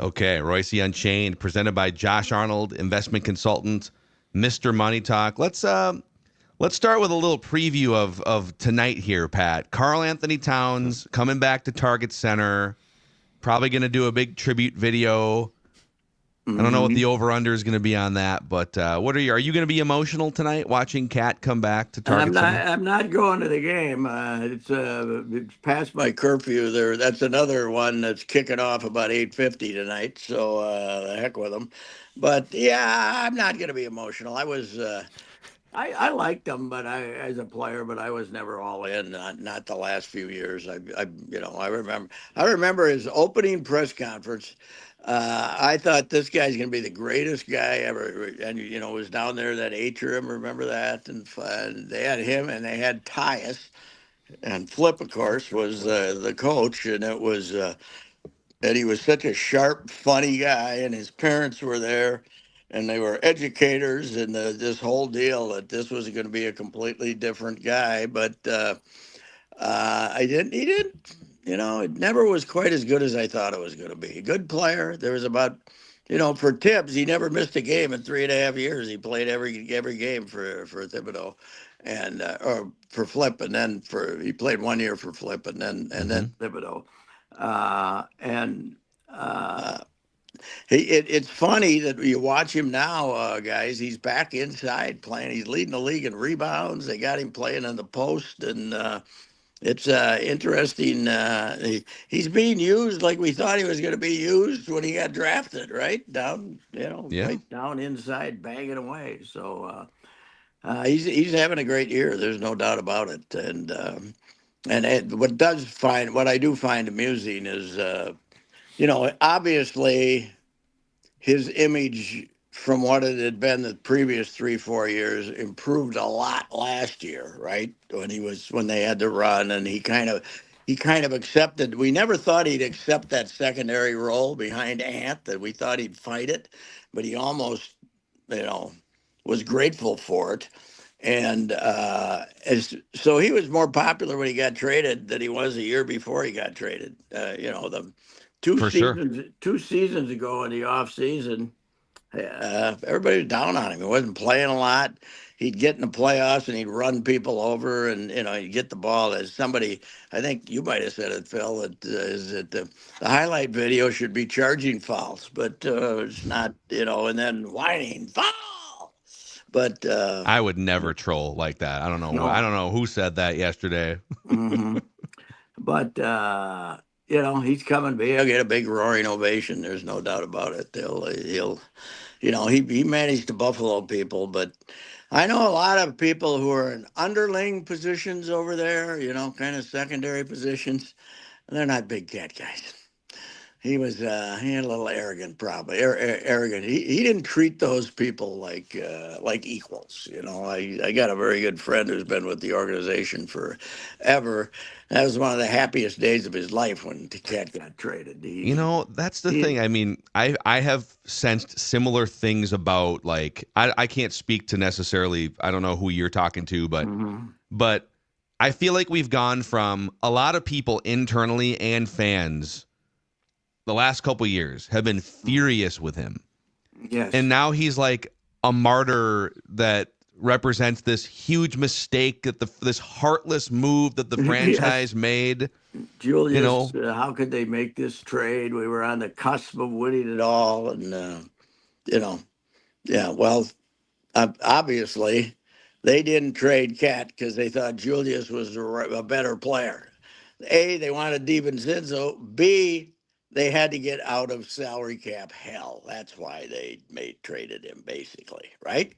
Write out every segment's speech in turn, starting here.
Okay, Reusse Unchained, presented by Josh Arnold, investment consultant, Mr. Money Talk. Let's start with a little preview of tonight here, Pat. Karl Anthony Towns coming back to Target Center, probably going to do a big tribute video. I don't know what Hmm. the over-under is going to be on that, but what are you? Are you going to be emotional tonight watching Cat come back to Target Center? I'm not going to the game. It's past my curfew. There, that's another one that's kicking off about 8:50 tonight. So the heck with them. But yeah, I'm not going to be emotional. I liked him, but I as a player, but I was never all in. Not the last few years. I remember his opening press conference. I thought this guy's going to be the greatest guy ever, and was down there that atrium. Remember that? And they had him, and they had Tyus, and Flip, of course, was the coach, and it was. And he was such a sharp, funny guy, and his parents were there, and they were educators, and this whole deal that this was going to be a completely different guy. But I didn't. He didn't. It never was quite as good as I thought it was going to be. A good player. There was about. For Tibbs, he never missed a game in 3.5 years. He played every game for Thibodeau, and or for Flip, and then he played 1 year for Flip, and then Mm-hmm. Thibodeau. And it's funny that you watch him now, guys. He's back inside playing. He's leading the league in rebounds. They got him playing in the post, and it's interesting. He's being used like we thought he was going to be used when he got drafted, right down, Yeah. right down inside, banging away. So he's having a great year. There's no doubt about it. And what I do find amusing is, obviously his image from what it had been the previous 3 4 years improved a lot last year, right? When they had to run, and he kind of accepted. We never thought he'd accept that secondary role behind Ant. That we thought he'd fight it, but he almost, you know, was grateful for it. And so he was more popular when he got traded than he was a year before he got traded. The two For sure. seasons two seasons ago in the off season, everybody was down on him. He wasn't playing a lot. He'd get in the playoffs and he'd run people over, and he'd get the ball. As somebody, I think you might have said it, Phil, that is that the highlight video should be charging fouls, but it's not. And then whining foul. But I would never troll like that. I don't know. I no. don't know who said that yesterday. Hmm. But he's coming. He'll get a big roaring ovation. There's no doubt about it. He'll he managed to buffalo people, but I know a lot of people who are in underling positions over there, kind of secondary positions. And they're not big cat guys. He had a little arrogant, probably arrogant. He didn't treat those people like equals. I got a very good friend who's been with the organization forever. That was one of the happiest days of his life when the cat got traded. That's the He thing. I mean, I have sensed similar things about like I can't speak to necessarily. I don't know who you're talking to, Mhm. but I feel like we've gone from a lot of people internally and fans the last couple years have been furious with him. And Yes. now he's like a martyr that represents this huge mistake that this heartless move that the Yes. franchise made, you Julius, know. how could they make this trade? We were on the cusp of winning it all, and you know, yeah. Well, obviously, they didn't trade Cat because they thought Julius was a better player. A, they wanted DiVincenzo. B, they had to get out of salary cap hell. That's why they traded him, basically, right?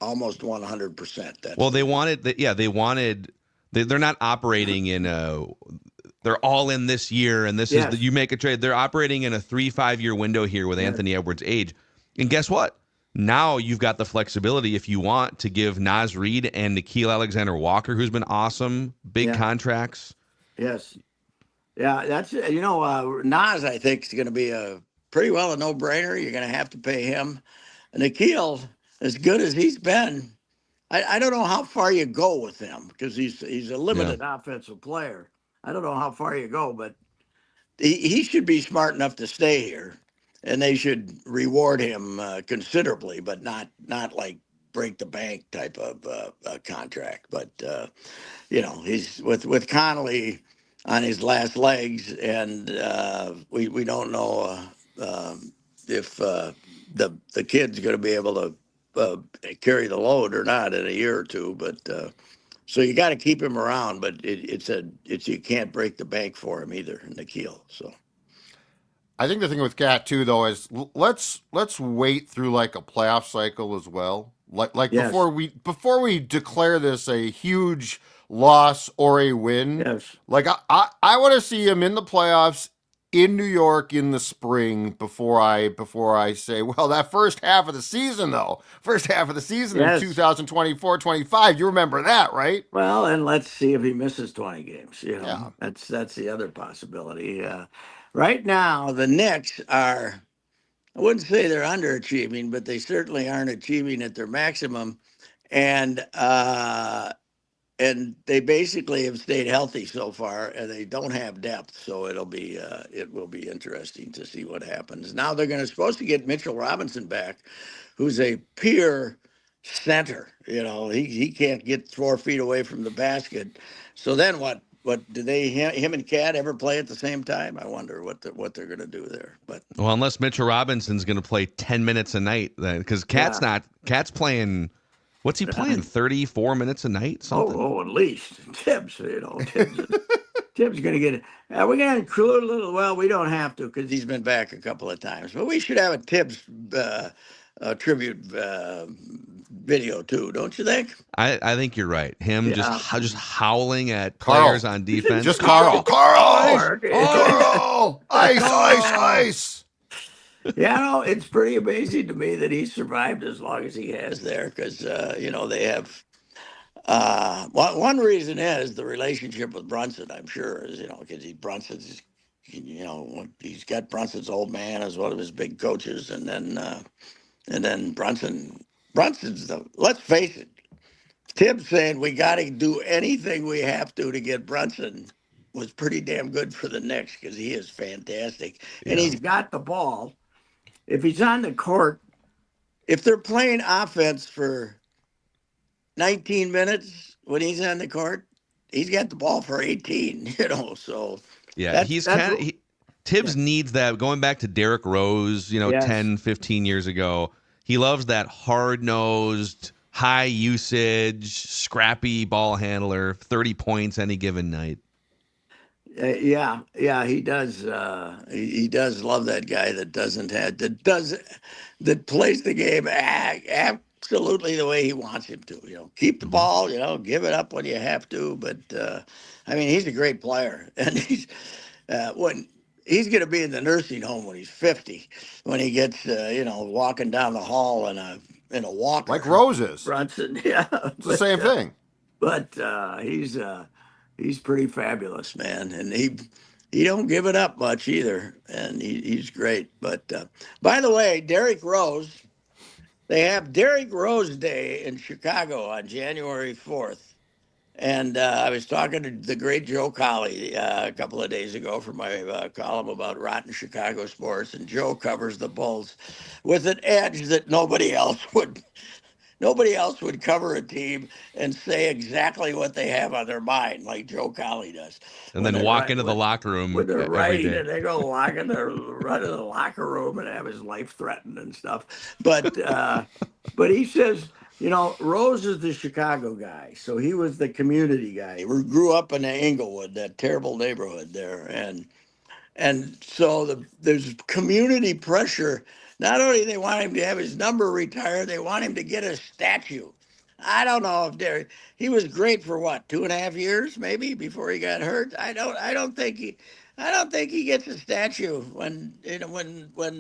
Almost 100%. That's Well, the reason. they wanted they're not operating in a they're all in this year and this is the Yes. you make a trade. They're operating in a 3 5 year window here with Yes. Anthony Edwards' age. And guess what? Now you've got the flexibility if you want to give Naz Reid and Nikhil Alexander Walker, who's been awesome, big Yeah. contracts. Yes. Yeah, that's Nas. I think is going to be a pretty well a no-brainer. You're going to have to pay him. And Nikhil, as good as he's been, I don't know how far you go with him because he's a Yeah. limited offensive player. I don't know how far you go, but he should be smart enough to stay here and they should reward him considerably, but not like break the bank type of contract. But he's with Connolly on his last legs, and we don't know if the kid's going to be able to carry the load or not in a year or two. But so you got to keep him around, but it's you can't break the bank for him either in the keel. So I think the thing with Cat too, though, is let's wait through like a playoff cycle as well. Like yes, before we declare this a huge loss or a win. yes, Like I want to see him in the playoffs in New York in the spring before I say, well, that first half of the season though, first half of the season in yes. 2024-25, you remember that, right? Well, and let's see if he misses 20 games. Yeah. That's the other possibility. Right now, the Knicks are. I wouldn't say they're underachieving, but they certainly aren't achieving at their maximum. And and they basically have stayed healthy so far, and they don't have depth. So it will be interesting to see what happens. Now they're going to supposed to get Mitchell Robinson back, who's a pure center. He can't get 4 feet away from the basket. So then what? What do they him and Cat ever play at the same time? I wonder what they're going to do there. But Well, unless Mitchell Robinson's going to play 10 minutes a night, then because yeah, Cat's playing. What's he playing? 34 minutes a night, something. at least Tibbs. Tibbs going to get it. We're going to include a little. Well, we don't have to because he's been back a couple of times. But we should have a Tibbs tribute video too, don't you think? I think you're right. Him Yeah. just howling at Carl. players on defense. Just Carl. Carl. Carl! Ice, ice, ice! It's pretty amazing to me that he survived as long as he has there because they have. One reason is the relationship with Brunson. I'm sure is because Brunson's. He's got Brunson's old man as one of his big coaches, and then Brunson's the. Let's face it, Tim saying we got to do anything we have to get Brunson was pretty damn good for the Knicks because he is fantastic, and Yeah. he's got the ball. If he's on the court, if they're playing offense for 19 minutes when he's on the court, he's got the ball for 18. So Yeah, he's kind of yeah. Tibbs needs that. Going back to Derrick Rose, Yes. 10, 15 years ago, he loves that hard-nosed, high usage, scrappy ball handler, 30 points any given night. Yeah, he does. He does love that guy that plays the game absolutely the way he wants him to. Keep the ball. Give it up when you have to. But I mean, he's a great player, and when he's going to be in the nursing home when he's 50, when he gets walking down the hall in a walker. Like Roses. Brunson, yeah, It's the same thing. But he's pretty fabulous, man, and he don't give it up much either, and he's great. But by the way, Derrick Rose, they have Derrick Rose Day in Chicago on January 4th. And I was talking to the great Joe Colley a couple of days ago for my column about rotten Chicago sports, and Joe covers the Bulls with an edge that nobody else would cover a team and say exactly what they have on their mind, like Joe Colley does. And then walk into the locker room When they're every writing day. and they go run in the locker room and have his life threatened and stuff. But he says, Rose is the Chicago guy, so he was the community guy. He grew up in Inglewood, that terrible neighborhood there, and so there's community pressure. Not only they want him to have his number retired, they want him to get a statue. I don't know if he was great for what 2.5 years maybe before he got hurt. I don't think he gets a statue when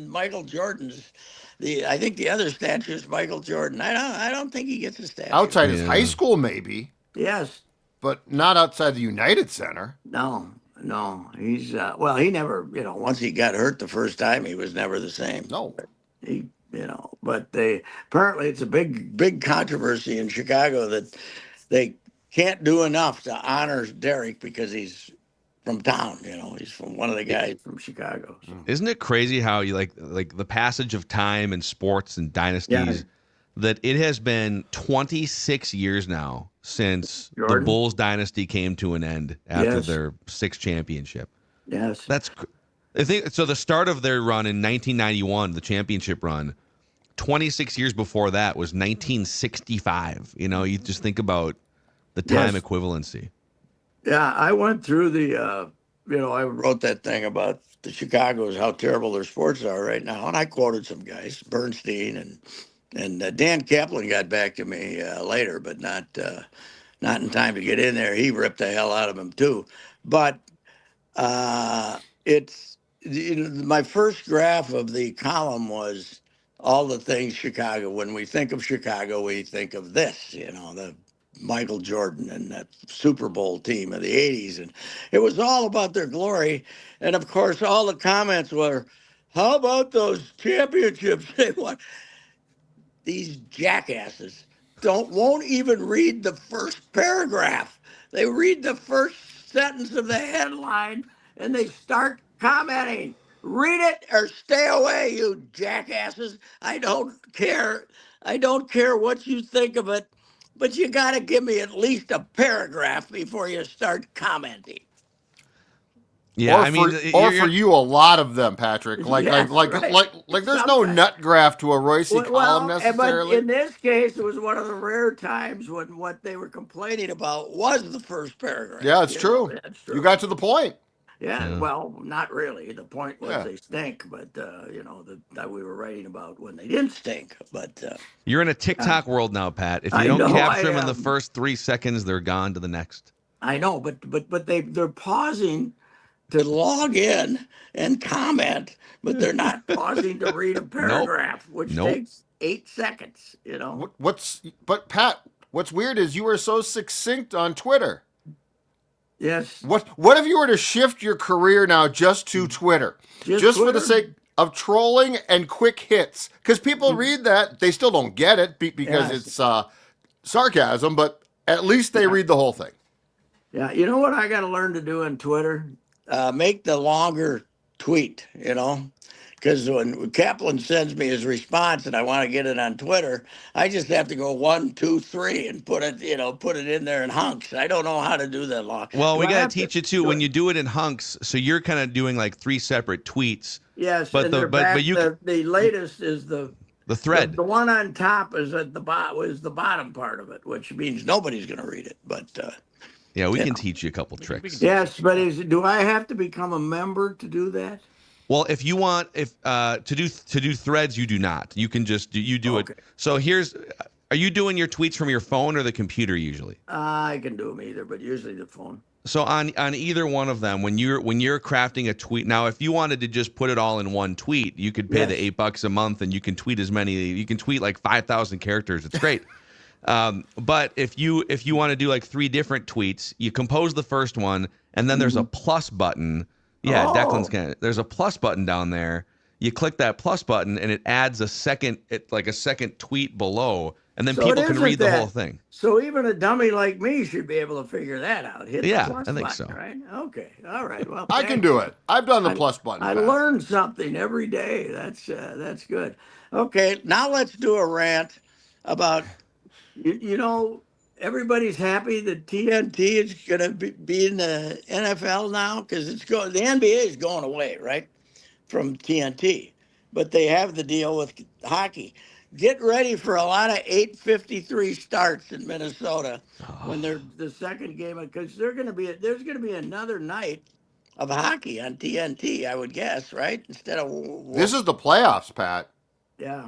Michael Jordan's I think the other statue is Michael Jordan. I don't think he gets a statue. Outside his high Yeah. school, maybe, Yes. but not outside the United Center. No. No. He's well. He never. Once he got hurt the first time, he was never the same. No. He. But they apparently it's a big controversy in Chicago that they can't do enough to honor Derrick because he's from town. He's from one of the guys from Chicago. So. Isn't it crazy how you like the passage of time and sports and Yeah, dynasties that it has been 26 years now since the Jordan. Bulls dynasty came to an end after Yes. their sixth championship. Yes. I think so. The start of their run in 1991, the championship run, 26 years before that was 1965. You just think about the time Yes. equivalency. Yeah, I went through I wrote that thing about the Chicago's, how terrible their sports are right now, and I quoted some guys, Bernstein and Dan Kaplan got back to me later, but not in time to get in there. He ripped the hell out of him too, but it's my first graph of the column was all the things Chicago. When we think of Chicago, we think of this, the Michael Jordan and that Super Bowl team of the 80s. And it was all about their glory. And of course, all the comments were, how about those championships they won? These jackasses won't even read the first paragraph. They read the first sentence of the headline and they start commenting. Read it or stay away, you jackasses. I don't care. I don't care what you think of it, but you got to give me at least a paragraph before you start commenting. Yeah, for you, a lot of them, Patrick. Yes, right. There's no nut graph to a Reusse column necessarily. But in this case, it was one of the rare times when what they were complaining about was the first paragraph. Yeah, it's true. That's true. You got to the point. Yeah, well, not really. The point was they stink, but that we were writing about when they didn't stink. But you're in a TikTok world now, Pat. If you don't capture them in the first 3 seconds, they're gone to the next. I know, but they're pausing to log in and comment, but they're not pausing to read a paragraph, which takes 8 seconds. But Pat, what's weird is you are so succinct on Twitter. Yes. What if you were to shift your career now just to Twitter, just for the sake of trolling and quick hits? Because people read that, they still don't get it because it's sarcasm, but at least they read the whole thing. Yeah, you know what I got to learn to do on Twitter? Make the longer tweet, because when Kaplan sends me his response and I want to get it on Twitter, I just have to go 1, 2, 3 and put it in there in hunks. I don't know how to do that long. Well, we got to teach you too when you do it in hunks. So you're kind of doing like 3 separate tweets. Yes, but the latest is the thread. The one on top is at the bottom part of it, which means nobody's going to read it. But yeah, we can teach you a couple tricks. Yes, but do I have to become a member to do that? Well, if you want, to do threads, you do not. You can just do it. So are you doing your tweets from your phone or the computer usually? I can do them either, but usually the phone. So on either one of them, when you're crafting a tweet, now if you wanted to just put it all in one tweet, you could pay the $8 a month and you can tweet you can tweet like 5,000 characters. It's great. But if you want to do like 3 different tweets, you compose the first one, and then there's a plus button. Yeah, Declan's there's a plus button down there. You click that plus button, and it adds a second tweet below, and then people can read the whole thing. So even a dummy like me should be able to figure that out. Hit the plus I think button, so. right? Okay, all right. Well, I can do it. I've done the plus button. I learn something every day. That's good. Okay, now let's do a rant about. Everybody's happy that TNT is going to be in the NFL now because the NBA is going away, right, from TNT, but they have the deal with hockey. Get ready for a lot of 8:53 starts in Minnesota when they're the second game, because there's going to be another night of hockey on TNT, I would guess, right? Instead of this is the playoffs, Pat. Yeah.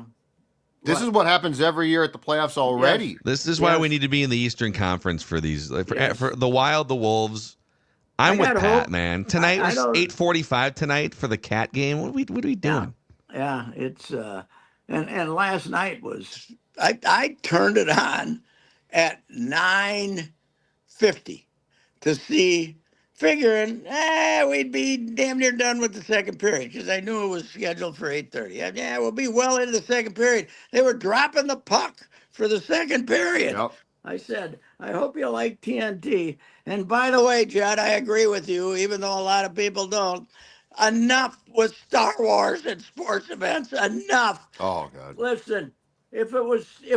This is what happens every year at the playoffs already. Yes. This is why we need to be in the Eastern Conference for these. For the Wild, the Wolves. I'm with Pat, man. Tonight was 8:45 tonight for the Cat game. What are we doing? Yeah, it's and last night was I turned it on at 9:50 to see, figuring we'd be damn near done with the second period because I knew it was scheduled for 8:30. Yeah, we'll be well into the second period. They were dropping the puck for the second period. Yep. I said, I hope you like TNT. And by the way, Judd, I agree with you, even though a lot of people don't. Enough with Star Wars and sports events. Enough. Oh God. Listen, if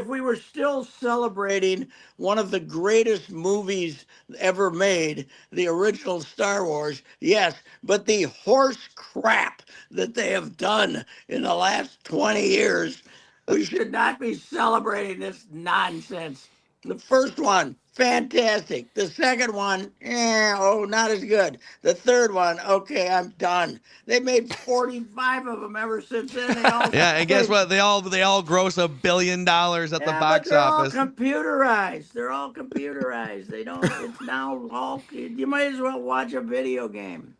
we were still celebrating one of the greatest movies ever made, the original Star Wars, yes, but the horse crap that they have done in the last 20 years, we should not be celebrating this nonsense. The first one, fantastic. The second one, not as good. The third one, okay, I'm done. They made 45 of them ever since then. They all Yeah, and guess what? They all gross $1 billion at the yeah, but box they're office. all computerized. They're all computerized. They don't. It's now all. You might as well watch a video game.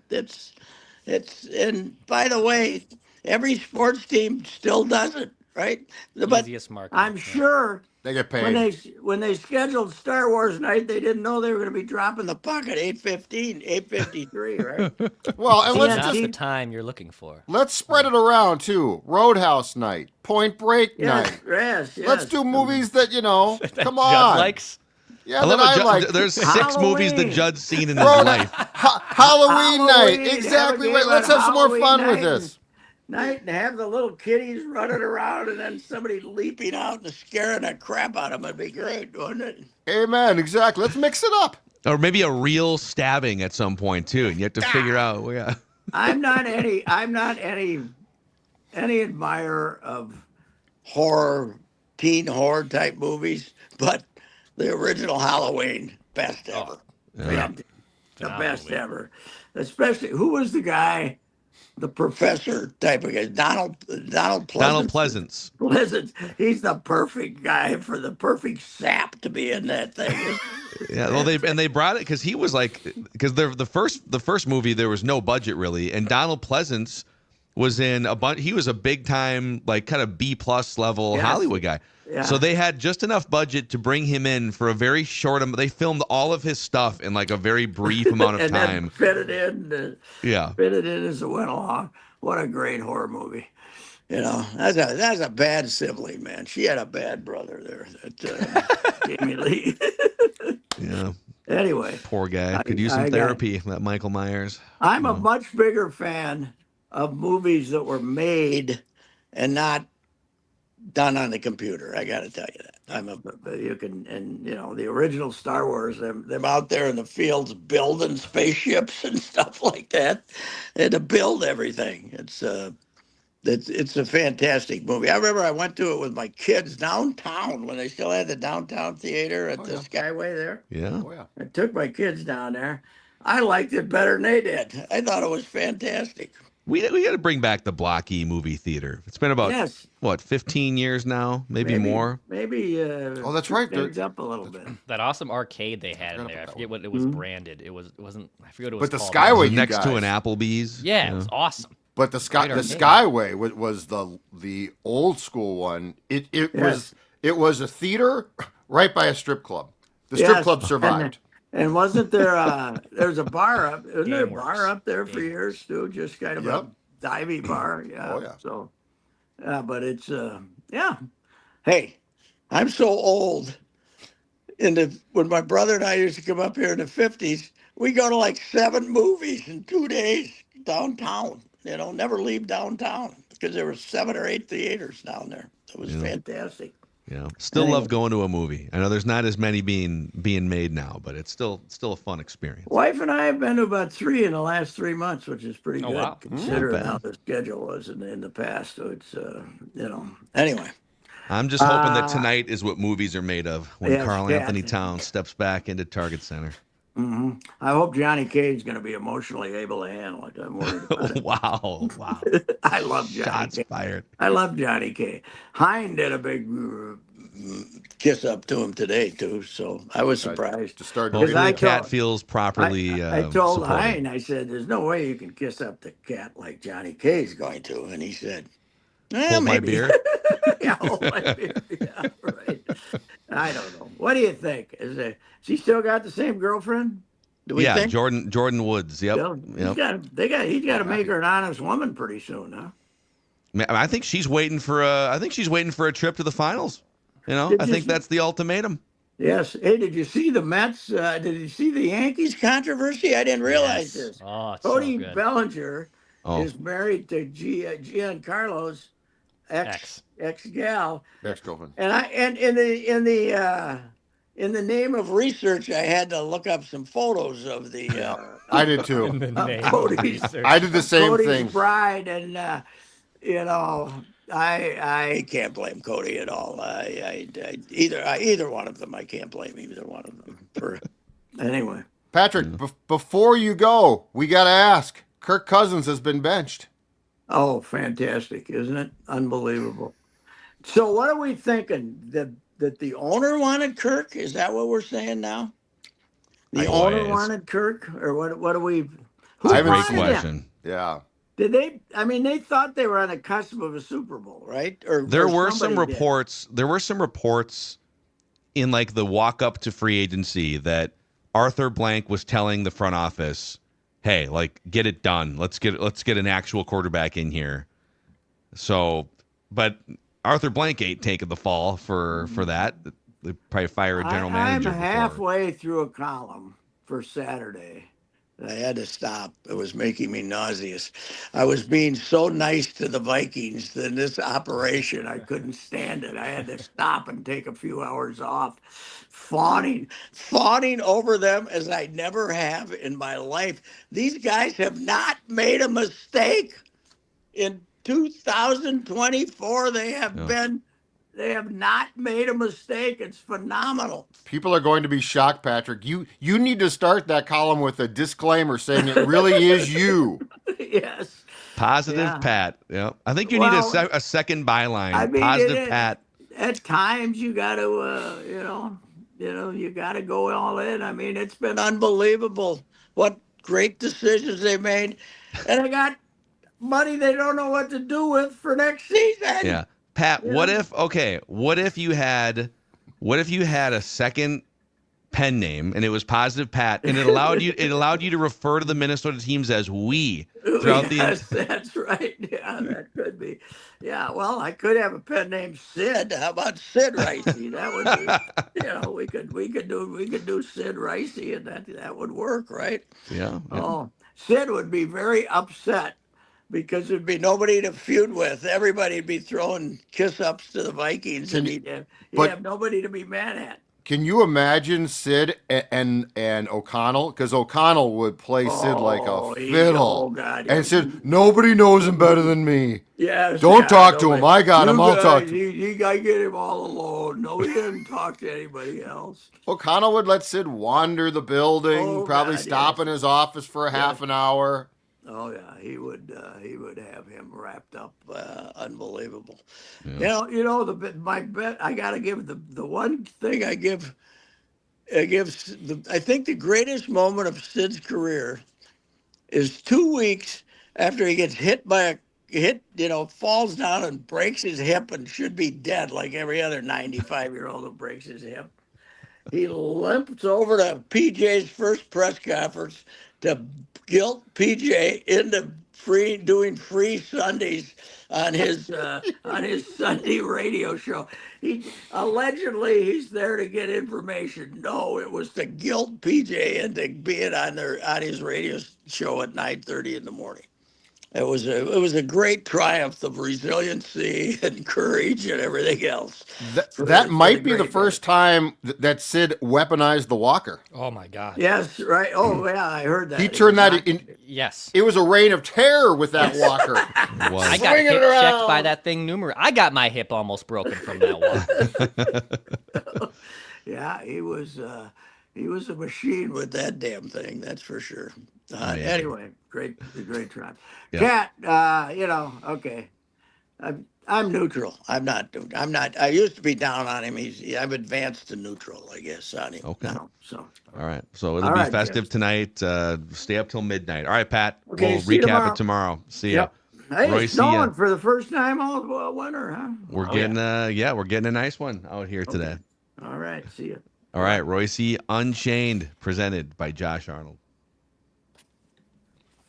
It's. And by the way, every sports team still does it, right? But Easiest market. I'm sure They get paid. when they scheduled Star Wars night, they didn't know they were going to be dropping the puck at 8:15, 8:53, right? Well, and let's Not just the time you're looking for. let's spread it around too. Roadhouse night, Point Break night. Yes. Let's do movies that come Judd on. likes. Yeah, I love that it. I like. There's 6 movies that Halloween. Judd's seen in his Road- life. Halloween night. Halloween, Exactly. have a game Let's on have some more Halloween fun with night this. Night and have the little kiddies running around and then somebody leaping out and scaring the crap out of them. It'd be great, wouldn't it? Amen. Exactly. Let's mix it up. Or maybe a real stabbing at some point too, and you have to figure out. Yeah. I'm not any admirer of teen horror type movies, but the original Halloween, best ever. Yeah. The best ever. Especially, who was the guy, the professor type of guy? Donald Pleasance. Donald Pleasance. Pleasance. He's the perfect guy for the perfect sap to be in that thing. Yeah, well, they brought it because he was because the first movie there was no budget really, and Donald Pleasance was in a bunch. He was a big time kind of B+ level Yes. Hollywood guy. Yeah. So they had just enough budget to bring him in for a very short. They filmed all of his stuff in a very brief amount of and time. then fit it in. Yeah. Fit it in as it went along. What a great horror movie. That's a bad sibling, man. She had a bad brother there, that Jamie Lee. Yeah. Anyway, Poor guy. Could use some therapy. That Michael Myers. I'm a much bigger fan of movies that were made and not done on the computer. I got to tell you that. The original Star Wars, them out there in the fields building spaceships and stuff like that, and to build everything. It's a fantastic movie. I remember I went to it with my kids downtown when they still had the downtown theater at the Skyway there. Yeah. Oh yeah. I took my kids down there. I liked it better than they did. I thought it was fantastic. We got to bring back the blocky movie theater. It's been about 15 years now, maybe more. Maybe. That's right. Things up a little bit. That awesome arcade they had in there. I forget what it was branded. It wasn't. I forget what it was But the called. Skyway, Next to an Applebee's. Yeah, it was awesome. But the Skyway was the old school one. It was a theater right by a strip club. The strip club survived. And wasn't there? There's a bar up. Isn't there a bar up there for years too? Just kind of a divey bar. Yeah. Oh yeah. So, but it's Hey, I'm so old. When my brother and I used to come up here in the '50s, we go to 7 movies in 2 days downtown. Never leave downtown because there were 7 or 8 theaters down there. It was fantastic. Yeah, still love going to a movie. I know there's not as many being made now, but it's still a fun experience. Wife and I have been to about 3 in the last 3 months, which is pretty good wow. considering how the schedule was in the past. So it's anyway. I'm just hoping that tonight is what movies are made of when Carl Anthony Towns steps back into Target Center. Mm-hmm. I hope Johnny Cage's going to be emotionally able to handle it. I'm worried about it. Wow. I love Johnny Shots Cage. fired. I love Johnny Cage. Hein did a big kiss up to him today, too, so I was surprised. Hopefully the cat feels properly I told supported. Hein, I said, there's no way you can kiss up the cat like Johnny Cage's going to. And he said, hold my beer? Yeah, hold my beer. Yeah, right. I don't know. What do you think? Has she still got the same girlfriend? Do we think? Jordan Woods. Yep. He's got to make her an honest woman pretty soon, huh? I think she's waiting for a trip to the finals. I think that's the ultimatum. Yes. Hey, did you see the Mets? Did you see the Yankees controversy? I didn't realize Yes. this. Oh, it's so Cody good. Bellinger Oh, is married to Giancarlo's X. ex gal, Ex-girlfriend. and in the name of research, I had to look up some photos of the Yeah, I did too. In the of name of Cody's I research. did the same thing. bride, and you know, I can't blame Cody at all. Either one of them, I can't blame either one of them for anyway. Patrick, before you go, we got to ask. Kirk Cousins has been benched. Oh, fantastic, isn't it? Unbelievable. So what are we thinking? That the owner wanted Kirk? Is that what we're saying now? The owner wanted Kirk, or what do we? Who I haven't great wanted seen- him? question. Yeah. Did they? I mean, they thought they were on the cusp of a Super Bowl, right? There or were some somebody did. reports. There were some reports in like the walk up to free agency that Arthur Blank was telling the front office, "Hey, like get it done. Let's get an actual quarterback in here." So, but Arthur Blank ain't taking the fall for that. They probably fire a general manager. I'm before. halfway through a column for Saturday. I had to stop. It was making me nauseous. I was being so nice to the Vikings that in this operation, I couldn't stand it. I had to stop and take a few hours off, fawning over them as I never have in my life. These guys have not made a mistake in 2024. They have been. They have not made a mistake. It's phenomenal. People are going to be shocked, Patrick. You need to start that column with a disclaimer saying it really is you. Yes. Positive Yeah. Pat. Yeah, I think you need a second byline. I mean, Positive Pat. At times, you got to, you got to go all in. I mean, it's been unbelievable what great decisions they made, and I got money they don't know what to do with for next season. Yeah, Pat. What if you had a second pen name and it was Positive Pat, and it allowed you to refer to the Minnesota teams as we throughout that's right. Yeah, that could be. Yeah, well, I could have a pen named Sid. How about Sid Ricey? That would be. We could do Sid Ricey, and that would work, right? Yeah. Oh, Sid would be very upset because there'd be nobody to feud with. Everybody'd be throwing kiss ups to the Vikings, and he'd have nobody to be mad at. Can you imagine Sid and O'Connell? Because O'Connell would play Sid like a fiddle. And Sid, nobody knows him better than me. Yes. Don't talk to him. I got him. I'll talk to him. You got to get him all alone. No, he didn't talk to anybody else. O'Connell would let Sid wander the building, probably stop in his office for a half an hour. Oh yeah, he would have him wrapped up. Unbelievable. Yeah. My bet. I got to give the one thing I give. I think the greatest moment of Sid's career is 2 weeks after he gets hit by falls down and breaks his hip and should be dead like every other 95-year-old who breaks his hip. He limps over to PJ's first press conference to guilt PJ into doing free Sundays on his Sunday radio show. Allegedly he's there to get information. No, it was to guilt PJ into being on his radio show at 9:30 in the morning. It was a great triumph of resiliency and courage and everything else. That might be the first time that Sid weaponized the walker. Oh my God. Yes, right. Oh yeah, I heard that. He turned that in. Yes. It was a reign of terror with that walker. I got hip checked by that thing numerous. I got my hip almost broken from that walker. Yeah, he was a machine with that damn thing. That's for sure. Anyway, great triumph. Yeah. Cat, okay. I'm neutral. I'm not. I used to be down on him. I've advanced to neutral, I guess, on him. Okay. Now, so. All right. So it'll be festive tonight. Stay up till midnight. All right, Pat. Okay, we'll recap it tomorrow. See ya. Hey, it's snowing for the first time all winter, huh? We're getting a nice one out here today. All right. See ya. All right, Reusse Unchained, presented by Josh Arnold.